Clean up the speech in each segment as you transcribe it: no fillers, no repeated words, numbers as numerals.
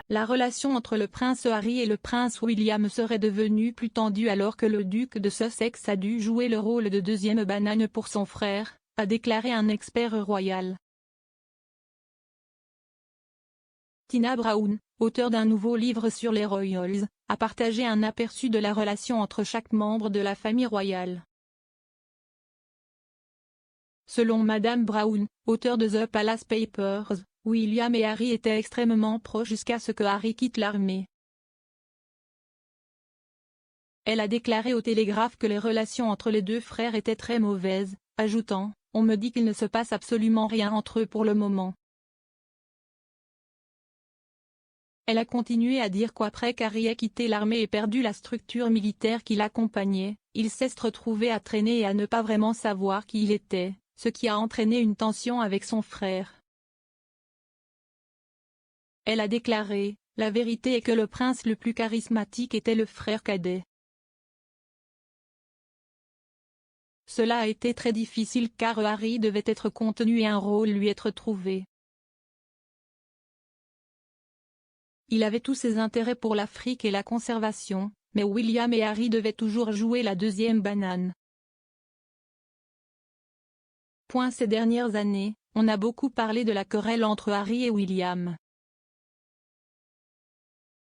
La relation entre le prince Harry et le prince William serait devenue plus tendue alors que le duc de Sussex a dû jouer le rôle de deuxième banane pour son frère, a déclaré un expert royal. Tina Brown, auteure d'un nouveau livre sur les Royals, a partagé un aperçu de la relation entre chaque membre de la famille royale. Selon Madame Brown, auteure de The Palace Papers, William et Harry étaient extrêmement proches jusqu'à ce que Harry quitte l'armée. Elle a déclaré au Télégraphe que les relations entre les deux frères étaient très mauvaises, ajoutant « On me dit qu'il ne se passe absolument rien entre eux pour le moment ». Elle a continué à dire qu'après qu'Harry ait quitté l'armée et perdu la structure militaire qui l'accompagnait, il s'est retrouvé à traîner et à ne pas vraiment savoir qui il était, ce qui a entraîné une tension avec son frère. Elle a déclaré « La vérité est que le prince le plus charismatique était le frère cadet. Cela a été très difficile car Harry devait être contenu et un rôle lui être trouvé. Il avait tous ses intérêts pour l'Afrique et la conservation, mais William et Harry devaient toujours jouer la deuxième banane. Ces dernières années, on a beaucoup parlé de la querelle entre Harry et William.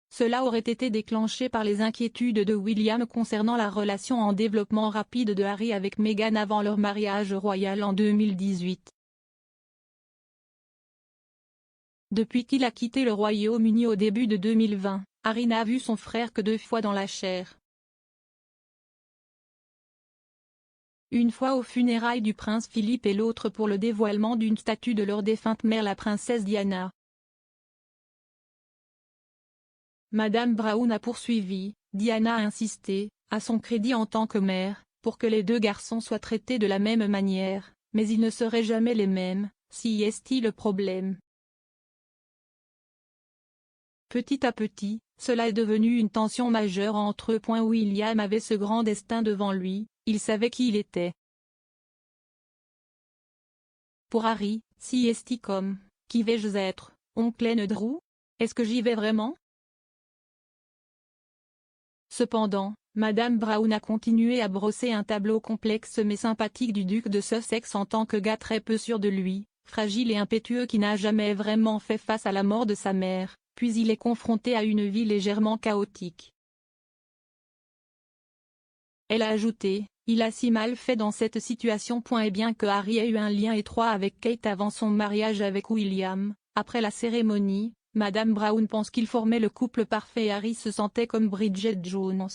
Cela aurait été déclenché par les inquiétudes de William concernant la relation en développement rapide de Harry avec Meghan avant leur mariage royal en 2018. Depuis qu'il a quitté le Royaume-Uni au début de 2020, Harry n'a vu son frère que 2 fois dans la chair. Une fois aux funérailles du prince Philippe et l'autre pour le dévoilement d'une statue de leur défunte mère la princesse Diana. Madame Brown a poursuivi, Diana a insisté, à son crédit en tant que mère, pour que les deux garçons soient traités de la même manière, mais ils ne seraient jamais les mêmes, si est-il le problème. Petit à petit, cela est devenu une tension majeure entre eux. William avait ce grand destin devant lui, il savait qui il était. Pour Harry, si est-il comme, qui vais-je être, oncle Andrew? Est-ce que j'y vais vraiment? Cependant, Madame Brown a continué à brosser un tableau complexe mais sympathique du duc de Sussex en tant que gars très peu sûr de lui, fragile et impétueux qui n'a jamais vraiment fait face à la mort de sa mère, puis il est confronté à une vie légèrement chaotique. Elle a ajouté, il a si mal fait dans cette situation. Et bien que Harry ait eu un lien étroit avec Kate avant son mariage avec William, après la cérémonie, Madame Brown pense qu'il formait le couple parfait et Harry se sentait comme Bridget Jones.